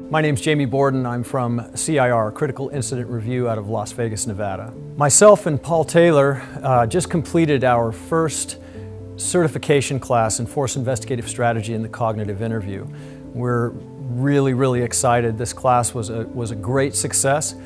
My name's Jamie Borden. I'm from CIR, Critical Incident Review out of Las Vegas, Nevada. Myself and Paul Taylor just completed our first certification class in Force Investigative Strategy in the Cognitive Interview. We're really excited. This class was a great success.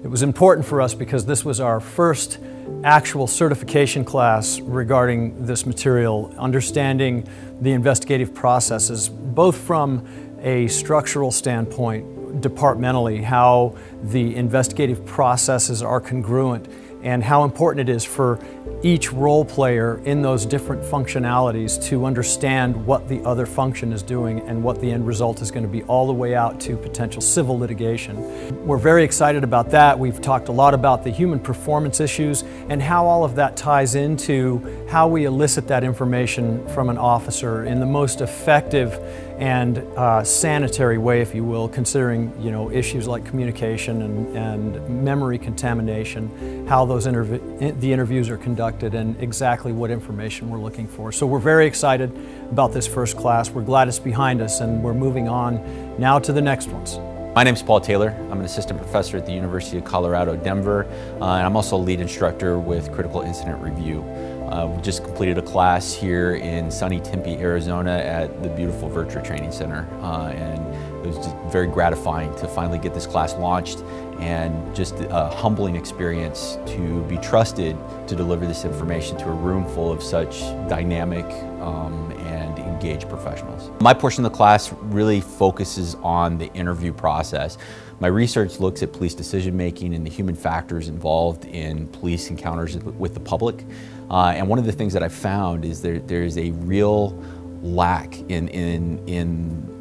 It was important for us because this was our first actual certification class regarding this material, understanding the investigative processes, both from a structural standpoint, departmentally, how the investigative processes are congruent, and how important it is for each role player in those different functionalities to understand what the other function is doing and what the end result is going to be, all the way out to potential civil litigation. We're very excited about that. We've talked a lot about the human performance issues and how all of that ties into how we elicit that information from an officer in the most effective and sanitary way, if you will, considering issues like communication and memory contamination, how those the interviews are conducted, and exactly what information we're looking for. So we're very excited about this first class. We're glad it's behind us, and we're moving on now to the next ones. My name's Paul Taylor. I'm an assistant professor at the University of Colorado, Denver, and I'm also a lead instructor with Critical Incident Review. We just completed a class here in sunny Tempe, Arizona at the beautiful VirTra Training Center, and it was just very gratifying to finally get this class launched, and just a humbling experience to be trusted to deliver this information to a room full of such dynamic and engaged professionals. My portion of the class really focuses on the interview process. My research looks at police decision making and the human factors involved in police encounters with the public. And one of the things that I've found is there's a real lack in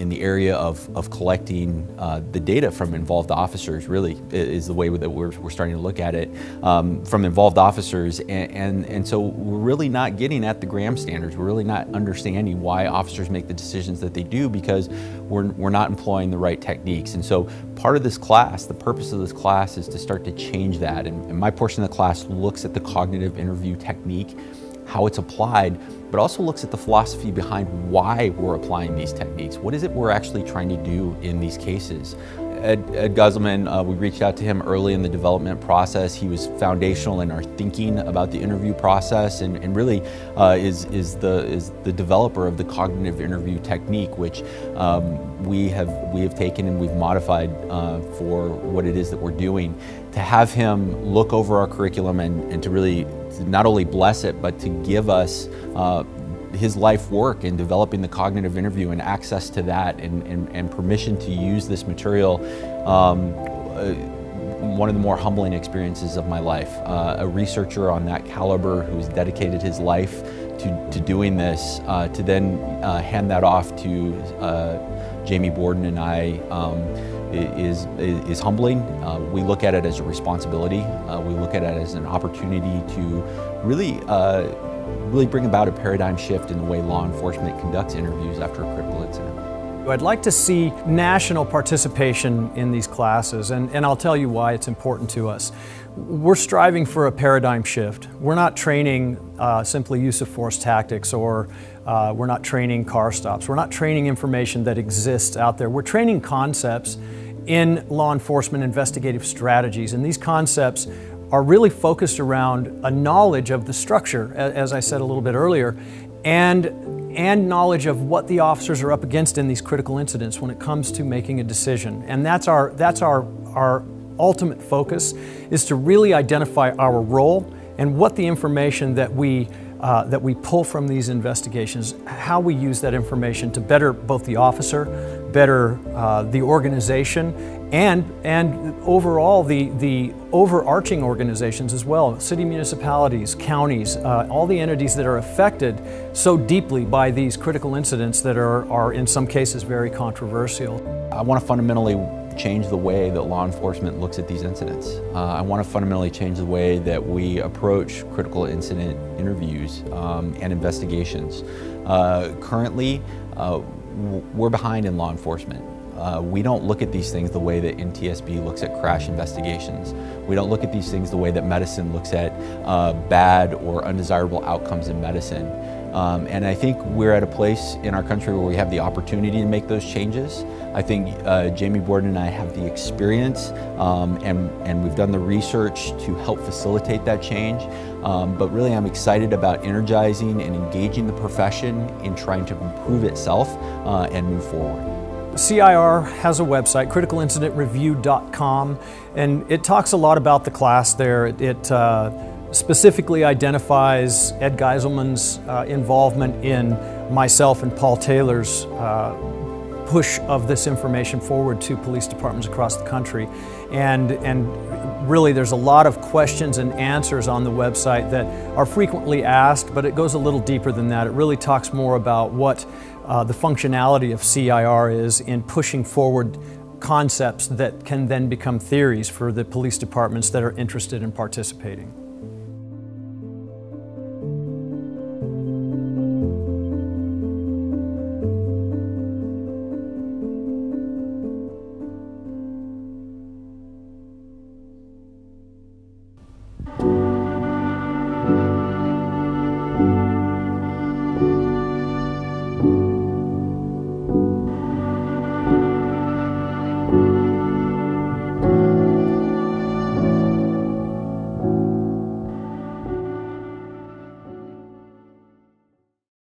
the area of collecting the data from involved officers, really, is the way that we're starting to look at it, from involved officers, and so we're really not getting at the Graham standards. We're really not understanding why officers make the decisions that they do, because we're not employing the right techniques. And so part of this class, the purpose of this class, is to start to change that, and my portion of the class looks at the cognitive interview technique, how it's applied, but also looks at the philosophy behind why we're applying these techniques. What is it we're actually trying to do in these cases? Ed Guzman, we reached out to him early in the development process. He was foundational in our thinking about the interview process, and really is the developer of the cognitive interview technique, which we have taken and we've modified for what it is that we're doing. To have him look over our curriculum and to really not only bless it, but to give us his life work in developing the cognitive interview and access to that, and permission to use this material, one of the more humbling experiences of my life. A researcher on that caliber who's dedicated his life to doing this, to then hand that off to Jamie Borden and I, is humbling. We look at it as a responsibility. We look at it as an opportunity to really bring about a paradigm shift in the way law enforcement conducts interviews after a critical incident. I'd like to see national participation in these classes, and I'll tell you why it's important to us. We're striving for a paradigm shift. We're not training simply use of force tactics, or we're not training car stops. We're not training information that exists out there. We're training concepts in law enforcement investigative strategies, and these concepts are really focused around a knowledge of the structure, as I said a little bit earlier, and knowledge of what the officers are up against in these critical incidents when it comes to making a decision. And that's our ultimate focus, is to really identify our role and what the information that we pull from these investigations, how we use that information to better both the officer, better the organization, and overall the overarching organizations as well, city municipalities, counties, all the entities that are affected so deeply by these critical incidents that are in some cases very controversial. I want to fundamentally change the way that law enforcement looks at these incidents. I want to fundamentally change the way that we approach critical incident interviews and investigations. Currently, we're behind in law enforcement. We don't look at these things the way that NTSB looks at crash investigations. We don't look at these things the way that medicine looks at bad or undesirable outcomes in medicine. And I think we're at a place in our country where we have the opportunity to make those changes. I think Jamie Borden and I have the experience and we've done the research to help facilitate that change. But really I'm excited about energizing and engaging the profession in trying to improve itself and move forward. CIR has a website, criticalincidentreview.com, and it talks a lot about the class there. It specifically identifies Ed Geiselman's involvement in myself and Paul Taylor's push of this information forward to police departments across the country. And really there's a lot of questions and answers on the website that are frequently asked, but it goes a little deeper than that. It really talks more about what the functionality of CIR is in pushing forward concepts that can then become theories for the police departments that are interested in participating.